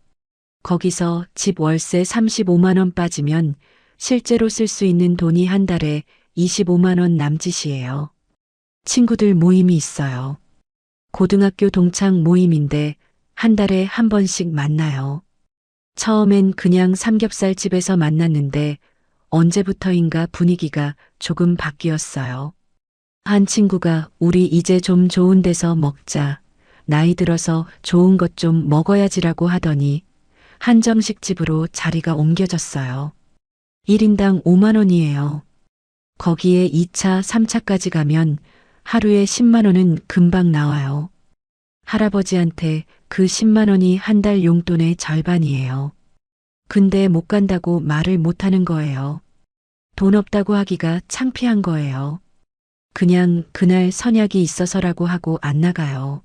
거기서 집 월세 35만 원 빠지면 실제로 쓸 수 있는 돈이 한 달에 25만 원 남짓이에요. 친구들 모임이 있어요. 고등학교 동창 모임인데 한 달에 한 번씩 만나요. 처음엔 그냥 삼겹살집에서 만났는데 언제부터인가 분위기가 조금 바뀌었어요. 한 친구가 우리 이제 좀 좋은 데서 먹자. 나이 들어서 좋은 것 좀 먹어야지라고 하더니 한정식집으로 자리가 옮겨졌어요. 1인당 5만 원이에요. 거기에 2차, 3차까지 가면 하루에 10만 원은 금방 나와요. 할아버지한테 그 10만 원이 한 달 용돈의 절반이에요. 근데 못 간다고 말을 못 하는 거예요. 돈 없다고 하기가 창피한 거예요. 그냥 그날 선약이 있어서라고 하고 안 나가요.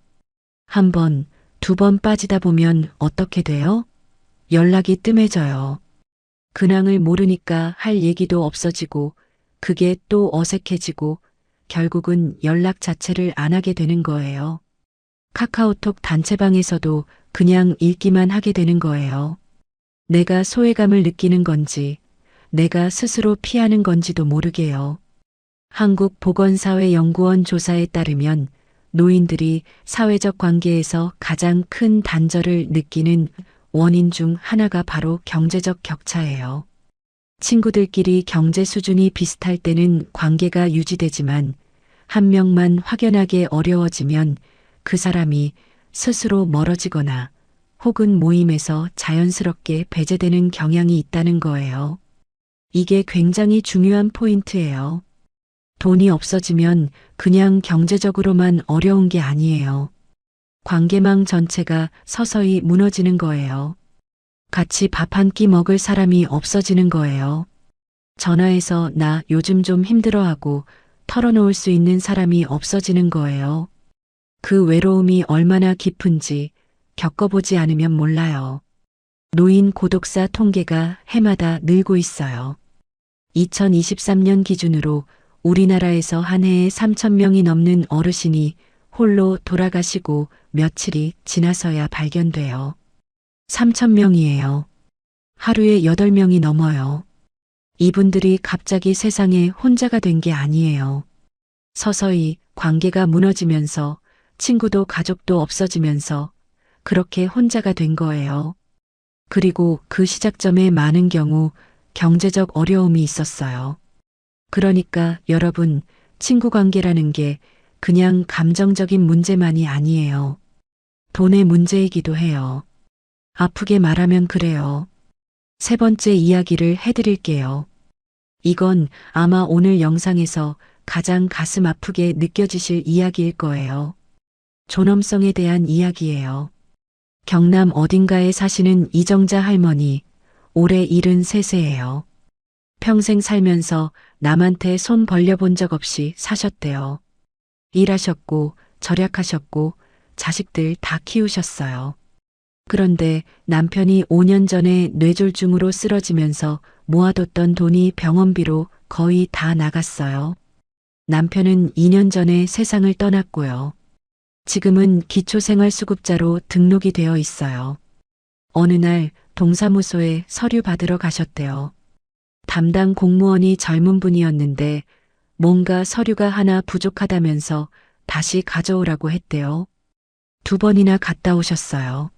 한 번, 두 번 빠지다 보면 어떻게 돼요? 연락이 뜸해져요. 근황을 모르니까 할 얘기도 없어지고 그게 또 어색해지고 결국은 연락 자체를 안 하게 되는 거예요. 카카오톡 단체방에서도 그냥 읽기만 하게 되는 거예요. 내가 소외감을 느끼는 건지 내가 스스로 피하는 건지도 모르게요. 한국보건사회연구원 조사에 따르면 노인들이 사회적 관계에서 가장 큰 단절을 느끼는 원인 중 하나가 바로 경제적 격차예요. 친구들끼리 경제 수준이 비슷할 때는 관계가 유지되지만 한 명만 확연하게 어려워지면 그 사람이 스스로 멀어지거나 혹은 모임에서 자연스럽게 배제되는 경향이 있다는 거예요. 이게 굉장히 중요한 포인트예요. 돈이 없어지면 그냥 경제적으로만 어려운 게 아니에요. 관계망 전체가 서서히 무너지는 거예요. 같이 밥 한 끼 먹을 사람이 없어지는 거예요. 전화해서 나 요즘 좀 힘들어하고 털어놓을 수 있는 사람이 없어지는 거예요. 그 외로움이 얼마나 깊은지 겪어보지 않으면 몰라요. 노인 고독사 통계가 해마다 늘고 있어요. 2023년 기준으로 우리나라에서 한 해에 3,000명이 넘는 어르신이 홀로 돌아가시고 며칠이 지나서야 발견돼요. 3,000명이에요. 하루에 8명이 넘어요. 이분들이 갑자기 세상에 혼자가 된 게 아니에요. 서서히 관계가 무너지면서 친구도 가족도 없어지면서 그렇게 혼자가 된 거예요. 그리고 그 시작점에 많은 경우 경제적 어려움이 있었어요. 그러니까 여러분, 친구 관계라는 게 그냥 감정적인 문제만이 아니에요. 돈의 문제이기도 해요. 아프게 말하면 그래요. 세 번째 이야기를 해드릴게요. 이건 아마 오늘 영상에서 가장 가슴 아프게 느껴지실 이야기일 거예요. 존엄성에 대한 이야기예요. 경남 어딘가에 사시는 이정자 할머니, 올해 73세예요. 평생 살면서 남한테 손 벌려본 적 없이 사셨대요. 일하셨고 절약하셨고 자식들 다 키우셨어요. 그런데 남편이 5년 전에 뇌졸중으로 쓰러지면서 모아뒀던 돈이 병원비로 거의 다 나갔어요. 남편은 2년 전에 세상을 떠났고요. 지금은 기초생활수급자로 등록이 되어 있어요. 어느 날 동사무소에 서류 받으러 가셨대요. 담당 공무원이 젊은 분이었는데 뭔가 서류가 하나 부족하다면서 다시 가져오라고 했대요. 2번이나 갔다 오셨어요.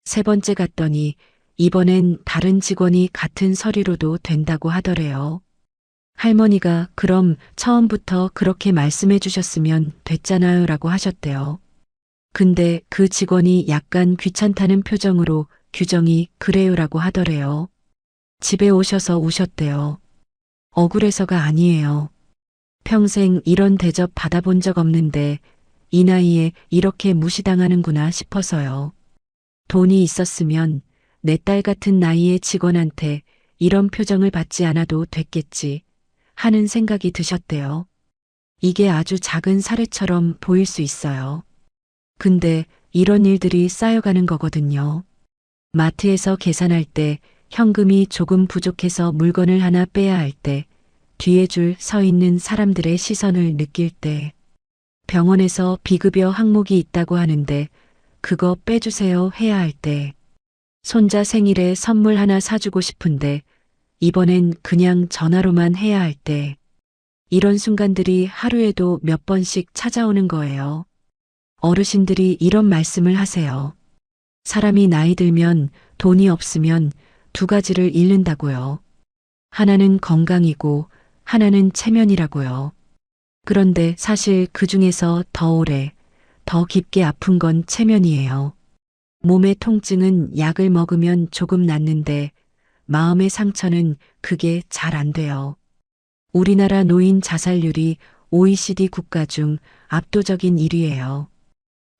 세 번째 갔더니 이번엔 다른 직원이 같은 서류로도 된다고 하더래요. 할머니가 그럼 처음부터 그렇게 말씀해 주셨으면 됐잖아요 라고 하셨대요. 근데 그 직원이 약간 귀찮다는 표정으로 규정이 그래요라고 하더래요. 집에 오셔서 우셨대요. 억울해서가 아니에요. 평생 이런 대접 받아본 적 없는데 이 나이에 이렇게 무시당하는구나 싶어서요. 돈이 있었으면 내 딸 같은 나이의 직원한테 이런 표정을 받지 않아도 됐겠지 하는 생각이 드셨대요. 이게 아주 작은 사례처럼 보일 수 있어요. 근데 이런 일들이 쌓여가는 거거든요. 마트에서 계산할 때 현금이 조금 부족해서 물건을 하나 빼야 할 때, 뒤에 줄 서 있는 사람들의 시선을 느낄 때, 병원에서 비급여 항목이 있다고 하는데 그거 빼주세요 해야 할 때, 손자 생일에 선물 하나 사주고 싶은데 이번엔 그냥 전화로만 해야 할 때, 이런 순간들이 하루에도 몇 번씩 찾아오는 거예요. 어르신들이 이런 말씀을 하세요. 사람이 나이 들면 돈이 없으면 두 가지를 잃는다고요. 하나는 건강이고 하나는 체면이라고요. 그런데 사실 그 중에서 더 오래, 더 깊게 아픈 건 체면이에요. 몸의 통증은 약을 먹으면 조금 낫는데 마음의 상처는 그게 잘 안 돼요. 우리나라 노인 자살률이 OECD 국가 중 압도적인 1위예요.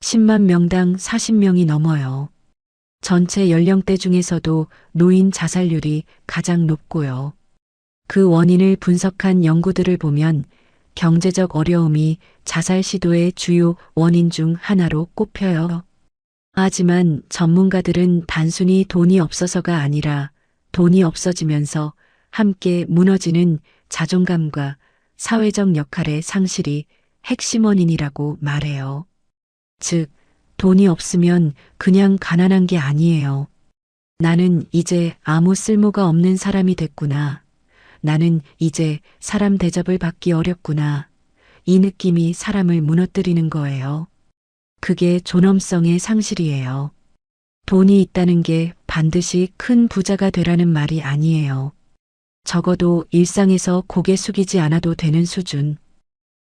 10만 명당 40명이 넘어요. 전체 연령대 중에서도 노인 자살률이 가장 높고요. 그 원인을 분석한 연구들을 보면 경제적 어려움이 자살 시도의 주요 원인 중 하나로 꼽혀요. 하지만 전문가들은 단순히 돈이 없어서가 아니라 돈이 없어지면서 함께 무너지는 자존감과 사회적 역할의 상실이 핵심 원인이라고 말해요. 즉, 돈이 없으면 그냥 가난한 게 아니에요. 나는 이제 아무 쓸모가 없는 사람이 됐구나. 나는 이제 사람 대접을 받기 어렵구나. 이 느낌이 사람을 무너뜨리는 거예요. 그게 존엄성의 상실이에요. 돈이 있다는 게 반드시 큰 부자가 되라는 말이 아니에요. 적어도 일상에서 고개 숙이지 않아도 되는 수준.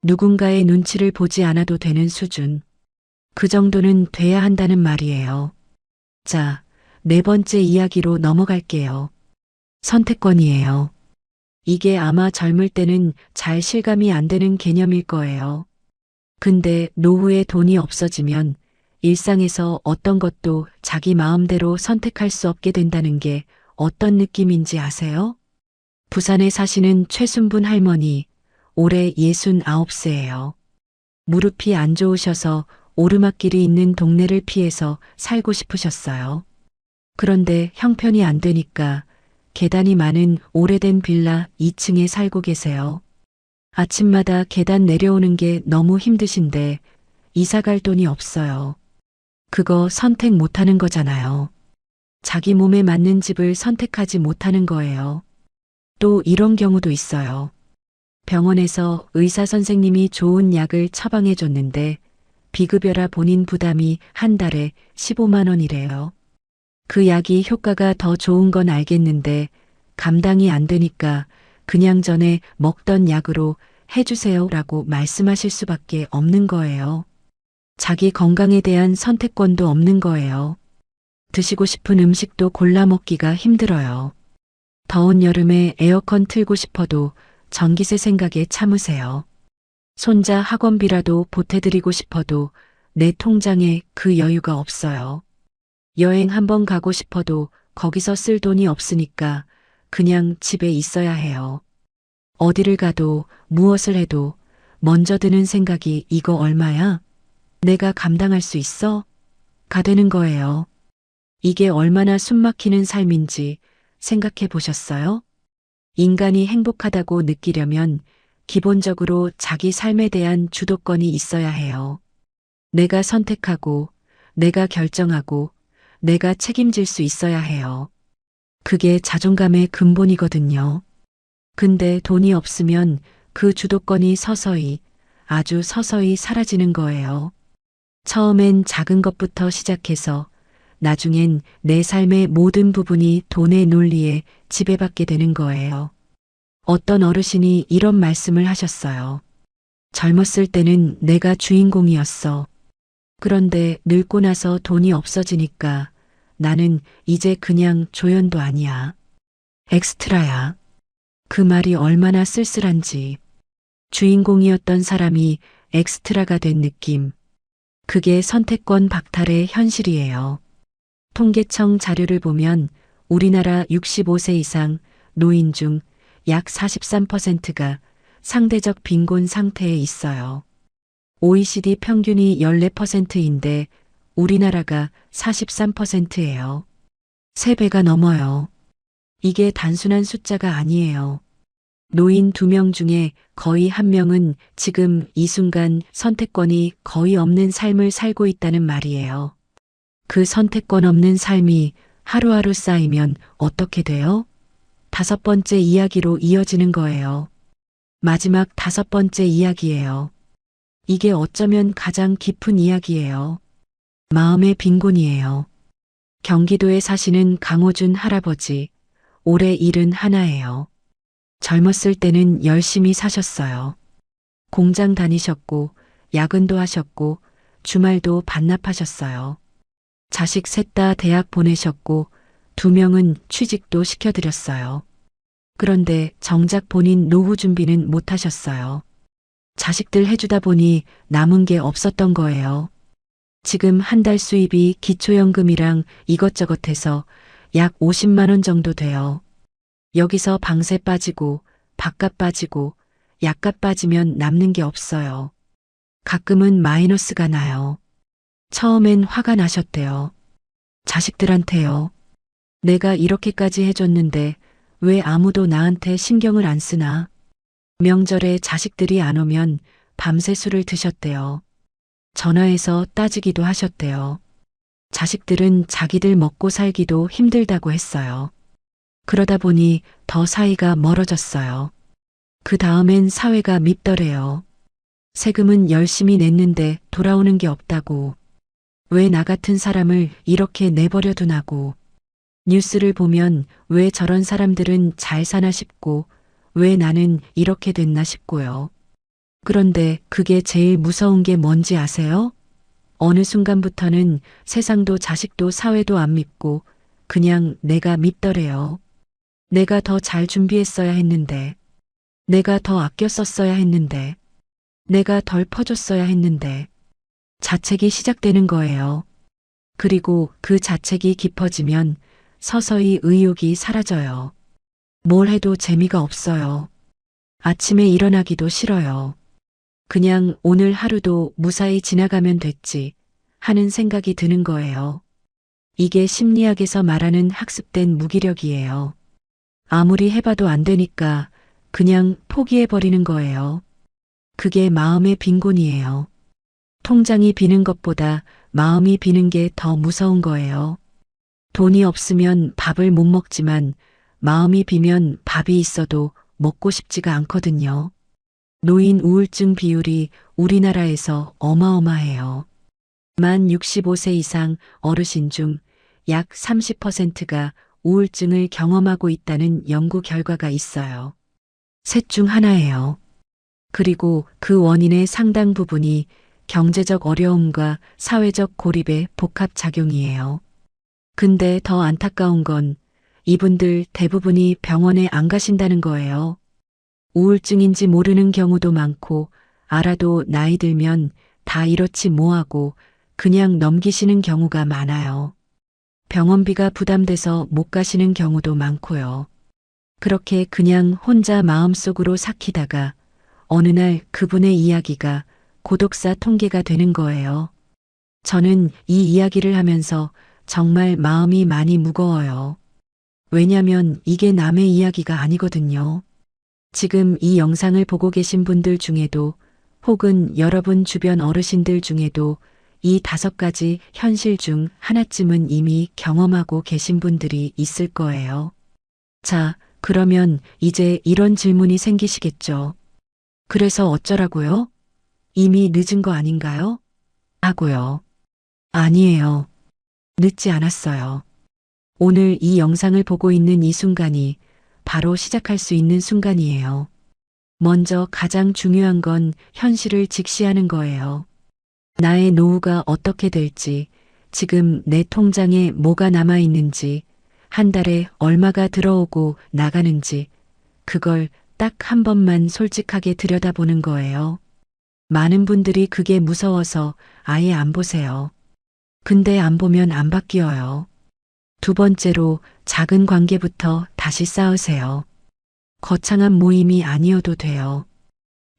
누군가의 눈치를 보지 않아도 되는 수준. 그 정도는 돼야 한다는 말이에요. 자, 네 번째 이야기로 넘어갈게요. 선택권이에요. 이게 아마 젊을 때는 잘 실감이 안 되는 개념일 거예요. 근데 노후에 돈이 없어지면 일상에서 어떤 것도 자기 마음대로 선택할 수 없게 된다는 게 어떤 느낌인지 아세요? 부산에 사시는 최순분 할머니, 올해 69세예요. 무릎이 안 좋으셔서 오르막길이 있는 동네를 피해서 살고 싶으셨어요. 그런데 형편이 안 되니까 계단이 많은 오래된 빌라 2층에 살고 계세요. 아침마다 계단 내려오는 게 너무 힘드신데 이사 갈 돈이 없어요. 그거 선택 못하는 거잖아요. 자기 몸에 맞는 집을 선택하지 못하는 거예요. 또 이런 경우도 있어요. 병원에서 의사 선생님이 좋은 약을 처방해 줬는데 비급여라 본인 부담이 한 달에 15만 원이래요. 그 약이 효과가 더 좋은 건 알겠는데 감당이 안 되니까 그냥 전에 먹던 약으로 해주세요라고 말씀하실 수밖에 없는 거예요. 자기 건강에 대한 선택권도 없는 거예요. 드시고 싶은 음식도 골라 먹기가 힘들어요. 더운 여름에 에어컨 틀고 싶어도 전기세 생각에 참으세요. 손자 학원비라도 보태드리고 싶어도 내 통장에 그 여유가 없어요. 여행 한번 가고 싶어도 거기서 쓸 돈이 없으니까 그냥 집에 있어야 해요. 어디를 가도 무엇을 해도 먼저 드는 생각이 이거 얼마야? 내가 감당할 수 있어? 가 되는 거예요. 이게 얼마나 숨막히는 삶인지 생각해 보셨어요? 인간이 행복하다고 느끼려면 기본적으로 자기 삶에 대한 주도권이 있어야 해요. 내가 선택하고, 내가 결정하고, 내가 책임질 수 있어야 해요. 그게 자존감의 근본이거든요. 근데 돈이 없으면 그 주도권이 서서히, 아주 서서히 사라지는 거예요. 처음엔 작은 것부터 시작해서 나중엔 내 삶의 모든 부분이 돈의 논리에 지배받게 되는 거예요. 어떤 어르신이 이런 말씀을 하셨어요. 젊었을 때는 내가 주인공이었어. 그런데 늙고 나서 돈이 없어지니까 나는 이제 그냥 조연도 아니야. 엑스트라야. 그 말이 얼마나 쓸쓸한지. 주인공이었던 사람이 엑스트라가 된 느낌. 그게 선택권 박탈의 현실이에요. 통계청 자료를 보면 우리나라 65세 이상 노인 중 약 43%가 상대적 빈곤 상태에 있어요. OECD 평균이 14%인데 우리나라가 43%예요. 3배가 넘어요. 이게 단순한 숫자가 아니에요. 노인 2명 중에 거의 1명은 지금 이 순간 선택권이 거의 없는 삶을 살고 있다는 말이에요. 그 선택권 없는 삶이 하루하루 쌓이면 어떻게 돼요? 5번째 이야기로 이어지는 거예요. 마지막 5번째 이야기예요. 이게 어쩌면 가장 깊은 이야기예요. 마음의 빈곤이에요. 경기도에 사시는 강호준 할아버지, 올해 71예요. 젊었을 때는 열심히 사셨어요. 공장 다니셨고, 야근도 하셨고, 주말도 반납하셨어요. 자식 셋 다 대학 보내셨고, 2명은 취직도 시켜드렸어요. 그런데 정작 본인 노후 준비는 못 하셨어요. 자식들 해주다 보니 남은 게 없었던 거예요. 지금 한 달 수입이 기초연금이랑 이것저것 해서 약 50만 원 정도 돼요. 여기서 방세 빠지고 밥값 빠지고 약값 빠지면 남는 게 없어요. 가끔은 마이너스가 나요. 처음엔 화가 나셨대요. 자식들한테요. 내가 이렇게까지 해줬는데 왜 아무도 나한테 신경을 안 쓰나? 명절에 자식들이 안 오면 밤새 술을 드셨대요. 전화해서 따지기도 하셨대요. 자식들은 자기들 먹고 살기도 힘들다고 했어요. 그러다 보니 더 사이가 멀어졌어요. 그 다음엔 사회가 밉더래요. 세금은 열심히 냈는데 돌아오는 게 없다고. 왜 나 같은 사람을 이렇게 내버려 두나고. 뉴스를 보면 왜 저런 사람들은 잘 사나 싶고 왜 나는 이렇게 됐나 싶고요. 그런데 그게 제일 무서운 게 뭔지 아세요? 어느 순간부터는 세상도 자식도 사회도 안 밉고 그냥 내가 밉더래요. 내가 더 잘 준비했어야 했는데, 내가 더 아껴 썼어야 했는데, 내가 덜 퍼줬어야 했는데, 자책이 시작되는 거예요. 그리고 그 자책이 깊어지면 서서히 의욕이 사라져요. 뭘 해도 재미가 없어요. 아침에 일어나기도 싫어요. 그냥 오늘 하루도 무사히 지나가면 됐지 하는 생각이 드는 거예요. 이게 심리학에서 말하는 학습된 무기력이에요. 아무리 해봐도 안 되니까 그냥 포기해버리는 거예요. 그게 마음의 빈곤이에요. 통장이 비는 것보다 마음이 비는 게 더 무서운 거예요. 돈이 없으면 밥을 못 먹지만 마음이 비면 밥이 있어도 먹고 싶지가 않거든요. 노인 우울증 비율이 우리나라에서 어마어마해요. 만 65세 이상 어르신 중 약 30%가 우울증을 경험하고 있다는 연구 결과가 있어요. 셋 중 하나예요. 그리고 그 원인의 상당 부분이 경제적 어려움과 사회적 고립의 복합작용이에요. 근데 더 안타까운 건 이분들 대부분이 병원에 안 가신다는 거예요. 우울증인지 모르는 경우도 많고 알아도 나이 들면 다 이렇지 뭐하고 그냥 넘기시는 경우가 많아요. 병원비가 부담돼서 못 가시는 경우도 많고요. 그렇게 그냥 혼자 마음속으로 삭히다가 어느 날 그분의 이야기가 고독사 통계가 되는 거예요. 저는 이 이야기를 하면서 정말 마음이 많이 무거워요. 왜냐면 이게 남의 이야기가 아니거든요. 지금 이 영상을 보고 계신 분들 중에도 혹은 여러분 주변 어르신들 중에도 이 5가지 현실 중 하나쯤은 이미 경험하고 계신 분들이 있을 거예요. 자, 그러면 이제 이런 질문이 생기시겠죠. 그래서 어쩌라고요? 이미 늦은 거 아닌가요? 하고요. 아니에요. 늦지 않았어요. 오늘 이 영상을 보고 있는 이 순간이 바로 시작할 수 있는 순간이에요. 먼저 가장 중요한 건 현실을 직시하는 거예요. 나의 노후가 어떻게 될지, 지금 내 통장에 뭐가 남아 있는지, 한 달에 얼마가 들어오고 나가는지, 그걸 딱 한 번만 솔직하게 들여다보는 거예요. 많은 분들이 그게 무서워서 아예 안 보세요. 근데 안 보면 안 바뀌어요. 두 번째로 작은 관계부터 다시 쌓으세요. 거창한 모임이 아니어도 돼요.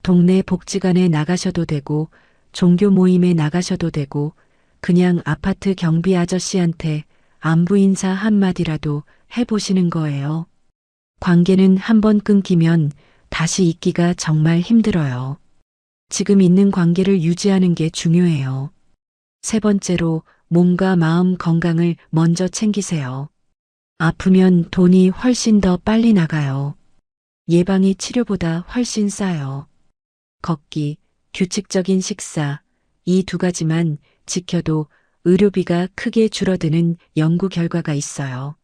동네 복지관에 나가셔도 되고, 종교 모임에 나가셔도 되고, 그냥 아파트 경비 아저씨한테 안부 인사 한마디라도 해보시는 거예요. 관계는 한번 끊기면 다시 잇기가 정말 힘들어요. 지금 있는 관계를 유지하는 게 중요해요. 세 번째로 몸과 마음 건강을 먼저 챙기세요. 아프면 돈이 훨씬 더 빨리 나가요. 예방이 치료보다 훨씬 싸요. 걷기, 규칙적인 식사, 이 두 가지만 지켜도 의료비가 크게 줄어드는 연구 결과가 있어요.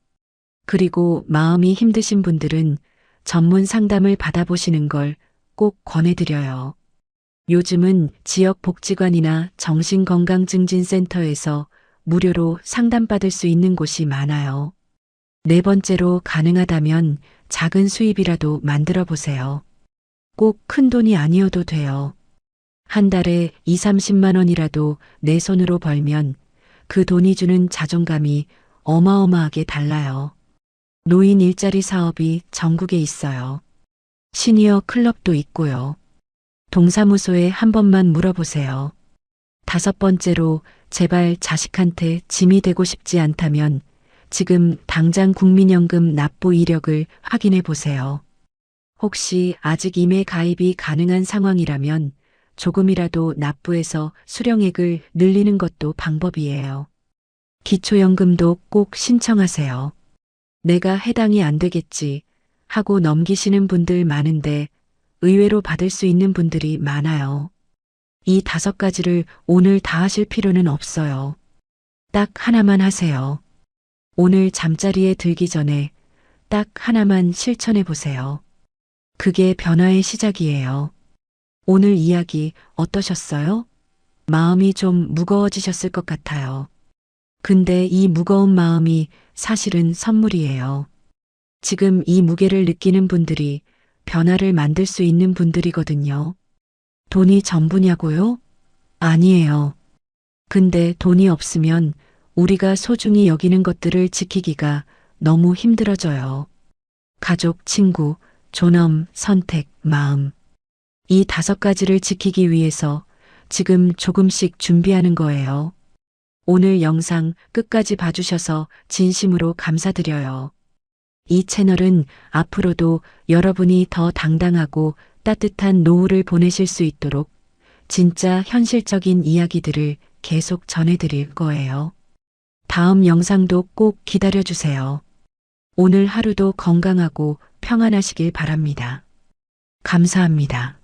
그리고 마음이 힘드신 분들은 전문 상담을 받아보시는 걸 꼭 권해드려요. 요즘은 지역 복지관이나 정신건강증진센터에서 무료로 상담받을 수 있는 곳이 많아요. 네 번째로 가능하다면 작은 수입이라도 만들어 보세요. 꼭 큰 돈이 아니어도 돼요. 한 달에 2, 30만 원이라도 내 손으로 벌면 그 돈이 주는 자존감이 어마어마하게 달라요. 노인 일자리 사업이 전국에 있어요. 시니어 클럽도 있고요. 동사무소에 한 번만 물어보세요. 다섯 번째로 제발 자식한테 짐이 되고 싶지 않다면 지금 당장 국민연금 납부 이력을 확인해 보세요. 혹시 아직 임의 가입이 가능한 상황이라면 조금이라도 납부해서 수령액을 늘리는 것도 방법이에요. 기초연금도 꼭 신청하세요. 내가 해당이 안 되겠지 하고 넘기시는 분들 많은데 의외로 받을 수 있는 분들이 많아요. 이 다섯 가지를 오늘 다 하실 필요는 없어요. 딱 하나만 하세요. 오늘 잠자리에 들기 전에 딱 하나만 실천해 보세요. 그게 변화의 시작이에요. 오늘 이야기 어떠셨어요? 마음이 좀 무거워지셨을 것 같아요. 근데 이 무거운 마음이 사실은 선물이에요. 지금 이 무게를 느끼는 분들이 변화를 만들 수 있는 분들이거든요. 돈이 전부냐고요? 아니에요. 근데 돈이 없으면 우리가 소중히 여기는 것들을 지키기가 너무 힘들어져요. 가족, 친구, 존엄, 선택, 마음. 이 다섯 가지를 지키기 위해서 지금 조금씩 준비하는 거예요. 오늘 영상 끝까지 봐주셔서 진심으로 감사드려요. 이 채널은 앞으로도 여러분이 더 당당하고 따뜻한 노후를 보내실 수 있도록 진짜 현실적인 이야기들을 계속 전해드릴 거예요. 다음 영상도 꼭 기다려주세요. 오늘 하루도 건강하고 평안하시길 바랍니다. 감사합니다.